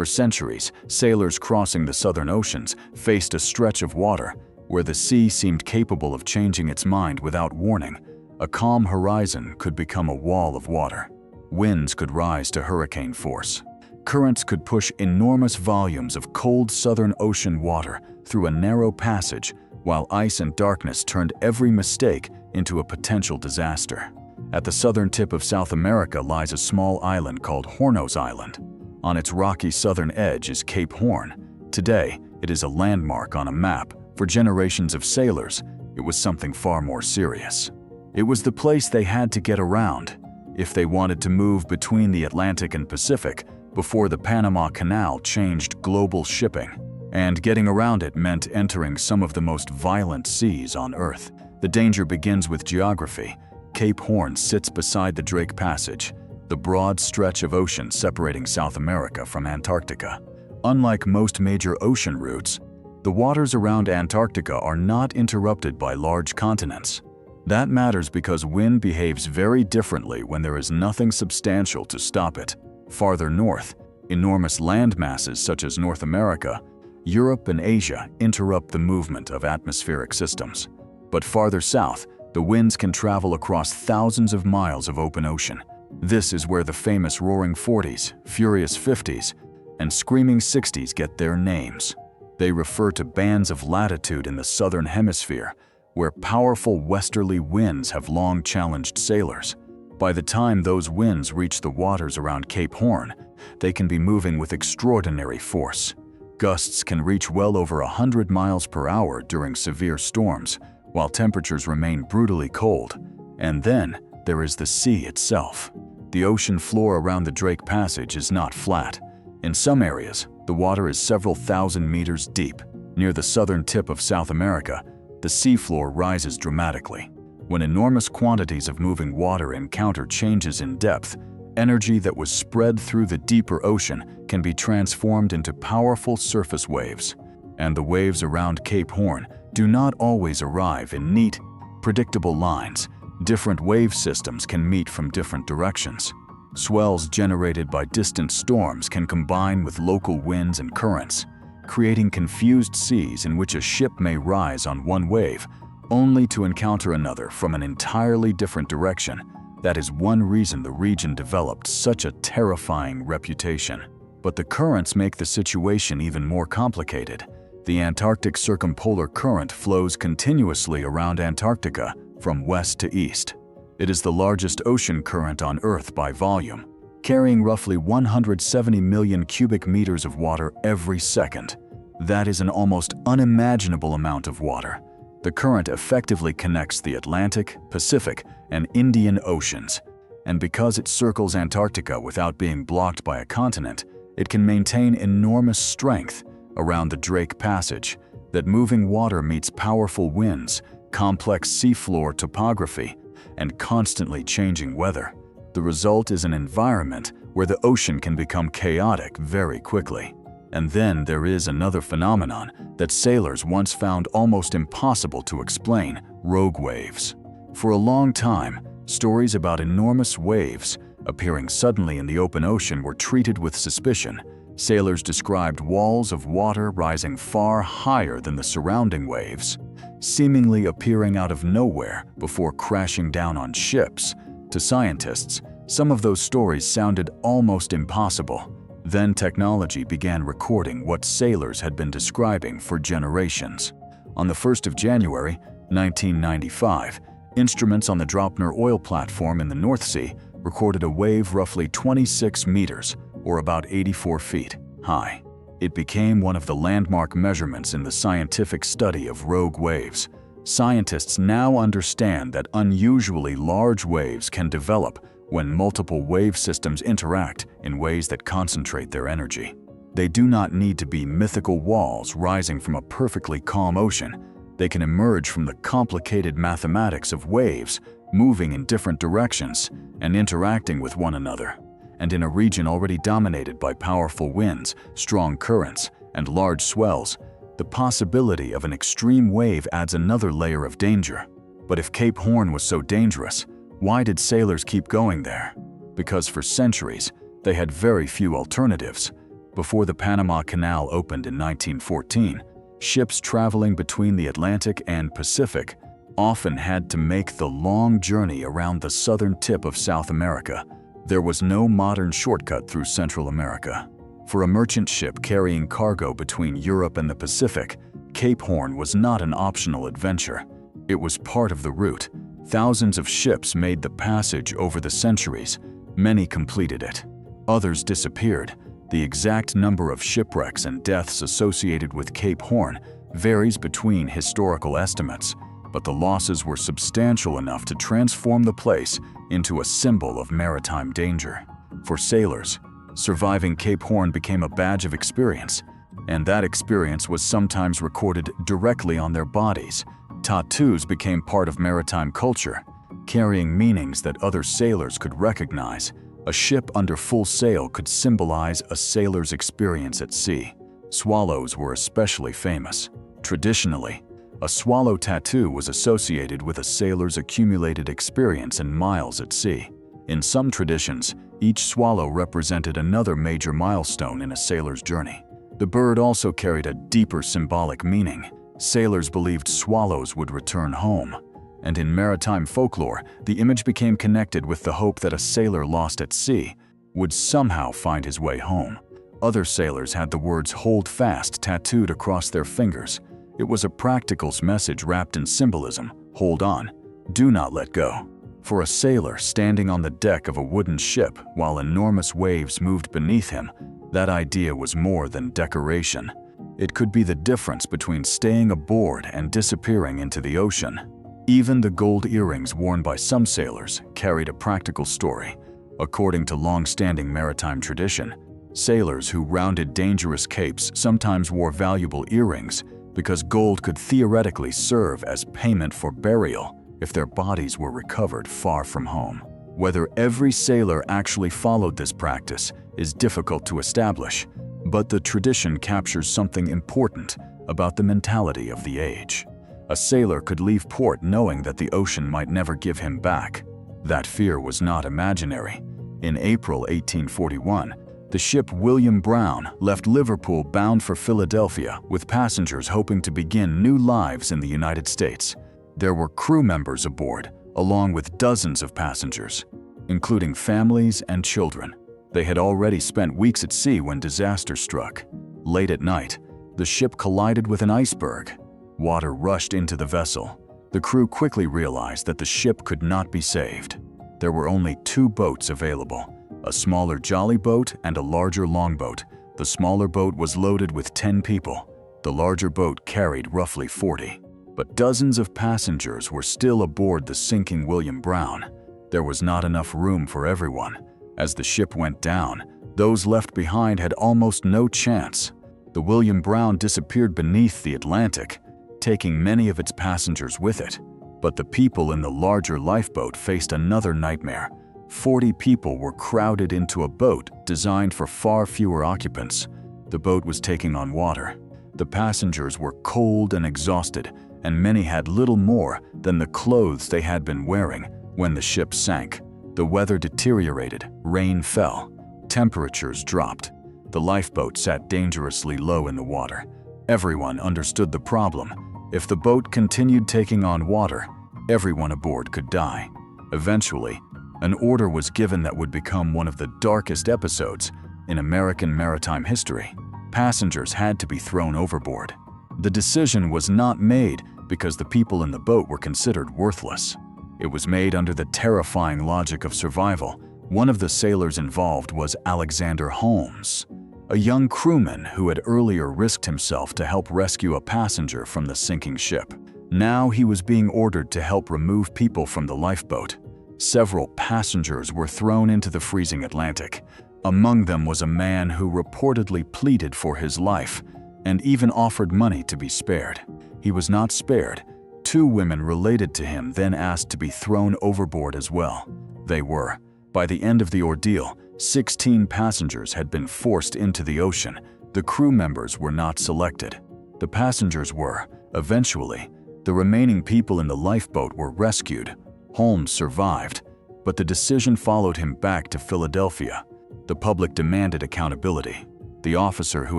For centuries, sailors crossing the southern oceans faced a stretch of water where the sea seemed capable of changing its mind without warning. A calm horizon could become a wall of water. Winds could rise to hurricane force. Currents could push enormous volumes of cold southern ocean water through a narrow passage, while ice and darkness turned every mistake into a potential disaster. At the southern tip of South America lies a small island called Hornos Island. On its rocky southern edge is Cape Horn. Today, it is a landmark on a map. For generations of sailors, it was something far more serious. It was the place they had to get around if they wanted to move between the Atlantic and Pacific before the Panama Canal changed global shipping. And getting around it meant entering some of the most violent seas on Earth. The danger begins with geography. Cape Horn sits beside the Drake Passage, the broad stretch of ocean separating South America from Antarctica. Unlike most major ocean routes, the waters around Antarctica are not interrupted by large continents. That matters because wind behaves very differently when there is nothing substantial to stop it. Farther north, enormous land masses such as North America, Europe, and Asia interrupt the movement of atmospheric systems. But farther south, the winds can travel across thousands of miles of open ocean. This is where the famous Roaring Forties, Furious Fifties, and Screaming Sixties get their names. They refer to bands of latitude in the southern hemisphere, where powerful westerly winds have long challenged sailors. By the time those winds reach the waters around Cape Horn, they can be moving with extraordinary force. Gusts can reach well over 100 miles per hour during severe storms, while temperatures remain brutally cold. And then there is the sea itself. The ocean floor around the Drake Passage is not flat. In some areas, the water is several thousand meters deep. Near the southern tip of South America, the seafloor rises dramatically. When enormous quantities of moving water encounter changes in depth, energy that was spread through the deeper ocean can be transformed into powerful surface waves. And the waves around Cape Horn do not always arrive in neat, predictable lines. Different wave systems can meet from different directions. Swells generated by distant storms can combine with local winds and currents, creating confused seas in which a ship may rise on one wave, only to encounter another from an entirely different direction. That is one reason the region developed such a terrifying reputation. But the currents make the situation even more complicated. The Antarctic Circumpolar Current flows continuously around Antarctica from west to east. It is the largest ocean current on Earth by volume, carrying roughly 170 million cubic meters of water every second. That is an almost unimaginable amount of water. The current effectively connects the Atlantic, Pacific, and Indian Oceans. And because it circles Antarctica without being blocked by a continent, it can maintain enormous strength around the Drake Passage. That moving water meets powerful winds, complex seafloor topography, and constantly changing weather. The result is an environment where the ocean can become chaotic very quickly. And then there is another phenomenon that sailors once found almost impossible to explain: rogue waves. For a long time, stories about enormous waves appearing suddenly in the open ocean were treated with suspicion. Sailors described walls of water rising far higher than the surrounding waves, seemingly appearing out of nowhere before crashing down on ships. To scientists, some of those stories sounded almost impossible. Then technology began recording what sailors had been describing for generations. On the 1st of January, 1995, instruments on the Draupner oil platform in the North Sea recorded a wave roughly 26 meters, or about 84 feet, high. It became one of the landmark measurements in the scientific study of rogue waves. Scientists now understand that unusually large waves can develop when multiple wave systems interact in ways that concentrate their energy. They do not need to be mythical walls rising from a perfectly calm ocean. They can emerge from the complicated mathematics of waves, moving in different directions and interacting with one another. And in a region already dominated by powerful winds, strong currents, and large swells, the possibility of an extreme wave adds another layer of danger. But if Cape Horn was so dangerous, why did sailors keep going there? Because for centuries, they had very few alternatives. Before the Panama Canal opened in 1914, ships traveling between the Atlantic and Pacific often had to make the long journey around the southern tip of South America. There was no modern shortcut through Central America. For a merchant ship carrying cargo between Europe and the Pacific, Cape Horn was not an optional adventure. It was part of the route. Thousands of ships made the passage over the centuries. Many completed it. Others disappeared. The exact number of shipwrecks and deaths associated with Cape Horn varies between historical estimates, but the losses were substantial enough to transform the place into a symbol of maritime danger. For sailors, surviving Cape Horn became a badge of experience, and that experience was sometimes recorded directly on their bodies. Tattoos became part of maritime culture, carrying meanings that other sailors could recognize. A ship under full sail could symbolize a sailor's experience at sea. Swallows were especially famous. Traditionally, a swallow tattoo was associated with a sailor's accumulated experience and miles at sea. In some traditions, each swallow represented another major milestone in a sailor's journey. The bird also carried a deeper symbolic meaning. Sailors believed swallows would return home, and in maritime folklore, the image became connected with the hope that a sailor lost at sea would somehow find his way home. Other sailors had the words "hold fast" tattooed across their fingers. It was a practical message wrapped in symbolism. Hold on, do not let go. For a sailor standing on the deck of a wooden ship while enormous waves moved beneath him, that idea was more than decoration. It could be the difference between staying aboard and disappearing into the ocean. Even the gold earrings worn by some sailors carried a practical story. According to long-standing maritime tradition, sailors who rounded dangerous capes sometimes wore valuable earrings because gold could theoretically serve as payment for burial if their bodies were recovered far from home. Whether every sailor actually followed this practice is difficult to establish, but the tradition captures something important about the mentality of the age. A sailor could leave port knowing that the ocean might never give him back. That fear was not imaginary. In April 1841, the ship William Brown left Liverpool bound for Philadelphia with passengers hoping to begin new lives in the United States. There were crew members aboard, along with dozens of passengers, including families and children. They had already spent weeks at sea when disaster struck. Late at night, the ship collided with an iceberg. Water rushed into the vessel. The crew quickly realized that the ship could not be saved. There were only 2 boats available, a smaller jolly boat and a larger longboat. The smaller boat was loaded with 10 people. The larger boat carried roughly 40. But dozens of passengers were still aboard the sinking William Brown. There was not enough room for everyone. As the ship went down, those left behind had almost no chance. The William Brown disappeared beneath the Atlantic, taking many of its passengers with it. But the people in the larger lifeboat faced another nightmare. 40 people were crowded into a boat designed for far fewer occupants. The boat was taking on water. The passengers were cold and exhausted, and many had little more than the clothes they had been wearing when the ship sank. The weather deteriorated, rain fell, temperatures dropped. The lifeboat sat dangerously low in the water. Everyone understood the problem. If the boat continued taking on water, everyone aboard could die. Eventually, an order was given that would become one of the darkest episodes in American maritime history. Passengers had to be thrown overboard. The decision was not made because the people in the boat were considered worthless. It was made under the terrifying logic of survival. One of the sailors involved was Alexander Holmes, a young crewman who had earlier risked himself to help rescue a passenger from the sinking ship. Now he was being ordered to help remove people from the lifeboat. Several passengers were thrown into the freezing Atlantic. Among them was a man who reportedly pleaded for his life and even offered money to be spared. He was not spared. 2 women related to him then asked to be thrown overboard as well. They were. By the end of the ordeal, 16 passengers had been forced into the ocean. The crew members were not selected. The passengers were. Eventually, the remaining people in the lifeboat were rescued. Holmes survived, but the decision followed him back to Philadelphia. The public demanded accountability. The officer who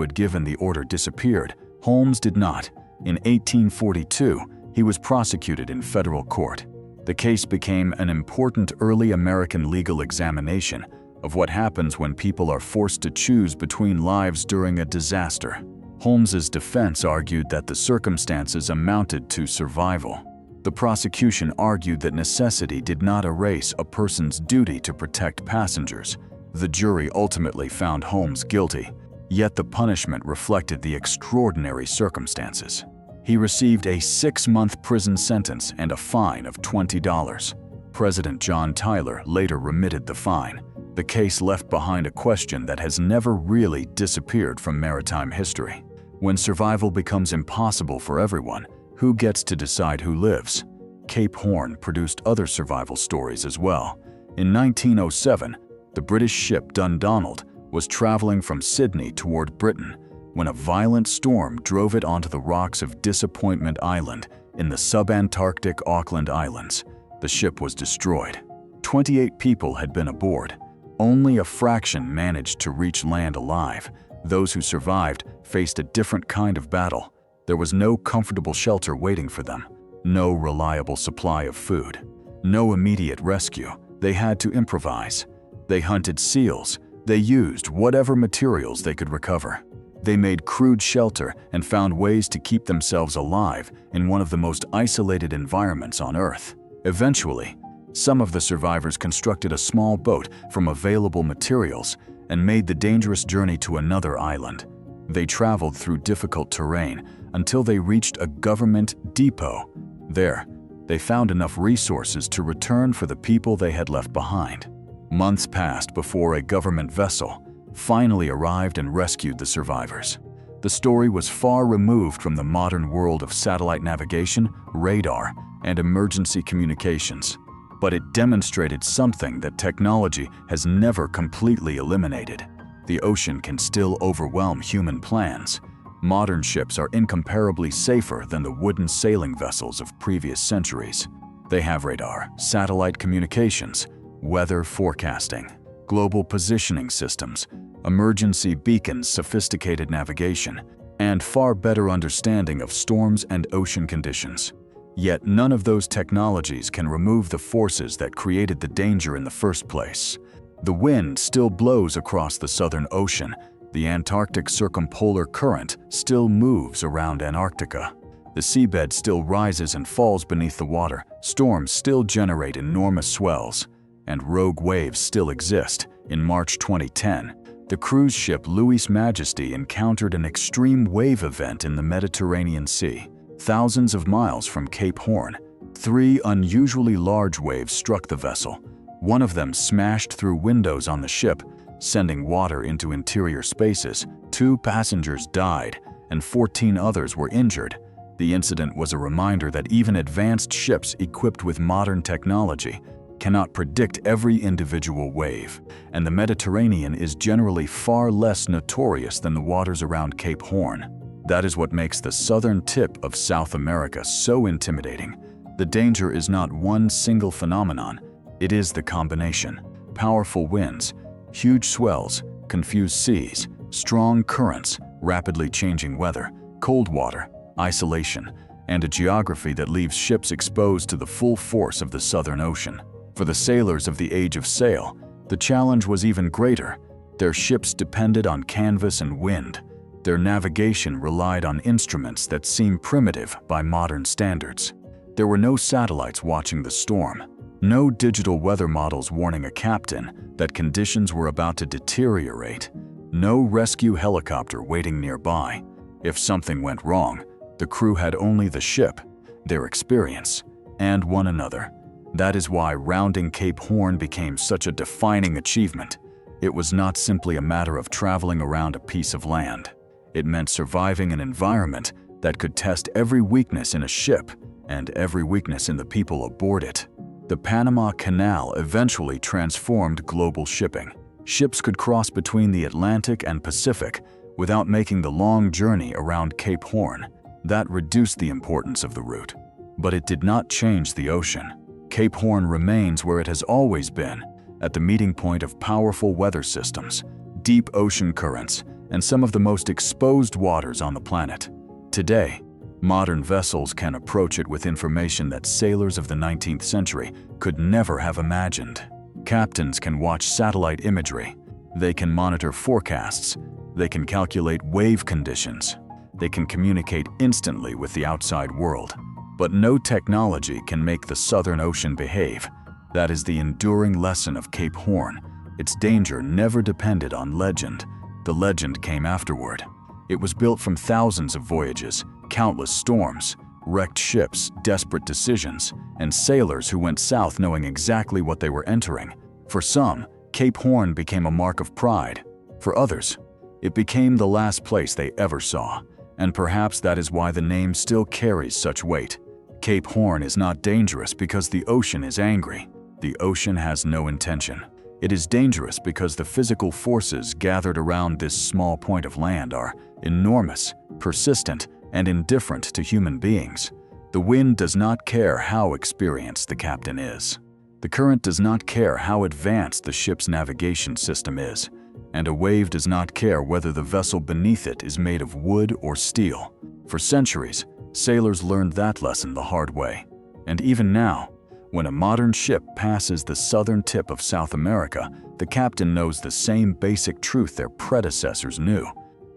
had given the order disappeared. Holmes did not. In 1842, he was prosecuted in federal court. The case became an important early American legal examination of what happens when people are forced to choose between lives during a disaster. Holmes's defense argued that the circumstances amounted to survival. The prosecution argued that necessity did not erase a person's duty to protect passengers. The jury ultimately found Holmes guilty, yet the punishment reflected the extraordinary circumstances. He received a 6-month prison sentence and a fine of $20. President John Tyler later remitted the fine. The case left behind a question that has never really disappeared from maritime history. When survival becomes impossible for everyone, who gets to decide who lives? Cape Horn produced other survival stories as well. In 1907, the British ship Dundonald was traveling from Sydney toward Britain when a violent storm drove it onto the rocks of Disappointment Island in the subantarctic Auckland Islands. The ship was destroyed. 28 people had been aboard. Only a fraction managed to reach land alive. Those who survived faced a different kind of battle. There was no comfortable shelter waiting for them, no reliable supply of food, no immediate rescue. They had to improvise. They hunted seals. They used whatever materials they could recover. They made crude shelter and found ways to keep themselves alive in one of the most isolated environments on Earth. Eventually, some of the survivors constructed a small boat from available materials and made the dangerous journey to another island. They traveled through difficult terrain until they reached a government depot. There, they found enough resources to return for the people they had left behind. Months passed before a government vessel finally arrived and rescued the survivors. The story was far removed from the modern world of satellite navigation, radar, and emergency communications, but it demonstrated something that technology has never completely eliminated. The ocean can still overwhelm human plans. Modern ships are incomparably safer than the wooden sailing vessels of previous centuries. They have radar, satellite communications, weather forecasting, global positioning systems, emergency beacons, sophisticated navigation, and far better understanding of storms and ocean conditions. Yet none of those technologies can remove the forces that created the danger in the first place. The wind still blows across the Southern Ocean. The Antarctic Circumpolar Current still moves around Antarctica. The seabed still rises and falls beneath the water. Storms still generate enormous swells, and rogue waves still exist. In March 2010, the cruise ship Louis Majesty encountered an extreme wave event in the Mediterranean Sea, thousands of miles from Cape Horn. 3 unusually large waves struck the vessel. One of them smashed through windows on the ship, sending water into interior spaces. 2 passengers died, and 14 others were injured. The incident was a reminder that even advanced ships equipped with modern technology cannot predict every individual wave, and the Mediterranean is generally far less notorious than the waters around Cape Horn. That is what makes the southern tip of South America so intimidating. The danger is not one single phenomenon, it is the combination. Powerful winds, huge swells, confused seas, strong currents, rapidly changing weather, cold water, isolation, and a geography that leaves ships exposed to the full force of the Southern Ocean. For the sailors of the Age of Sail, the challenge was even greater. Their ships depended on canvas and wind. Their navigation relied on instruments that seem primitive by modern standards. There were no satellites watching the storm, no digital weather models warning a captain that conditions were about to deteriorate, no rescue helicopter waiting nearby. If something went wrong, the crew had only the ship, their experience, and one another. That is why rounding Cape Horn became such a defining achievement. It was not simply a matter of traveling around a piece of land. It meant surviving an environment that could test every weakness in a ship and every weakness in the people aboard it. The Panama Canal eventually transformed global shipping. Ships could cross between the Atlantic and Pacific without making the long journey around Cape Horn. That reduced the importance of the route. But it did not change the ocean. Cape Horn remains where it has always been, at the meeting point of powerful weather systems, deep ocean currents, and some of the most exposed waters on the planet. Today, modern vessels can approach it with information that sailors of the 19th century could never have imagined. Captains can watch satellite imagery. They can monitor forecasts. They can calculate wave conditions. They can communicate instantly with the outside world. But no technology can make the Southern Ocean behave. That is the enduring lesson of Cape Horn. Its danger never depended on legend. The legend came afterward. It was built from thousands of voyages, countless storms, wrecked ships, desperate decisions, and sailors who went south knowing exactly what they were entering. For some, Cape Horn became a mark of pride. For others, it became the last place they ever saw. And perhaps that is why the name still carries such weight. Cape Horn is not dangerous because the ocean is angry. The ocean has no intention. It is dangerous because the physical forces gathered around this small point of land are enormous, persistent, and indifferent to human beings. The wind does not care how experienced the captain is. The current does not care how advanced the ship's navigation system is. And a wave does not care whether the vessel beneath it is made of wood or steel. For centuries, sailors learned that lesson the hard way. And even now, when a modern ship passes the southern tip of South America, the captain knows the same basic truth their predecessors knew.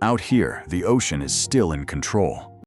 Out here, the ocean is still in control.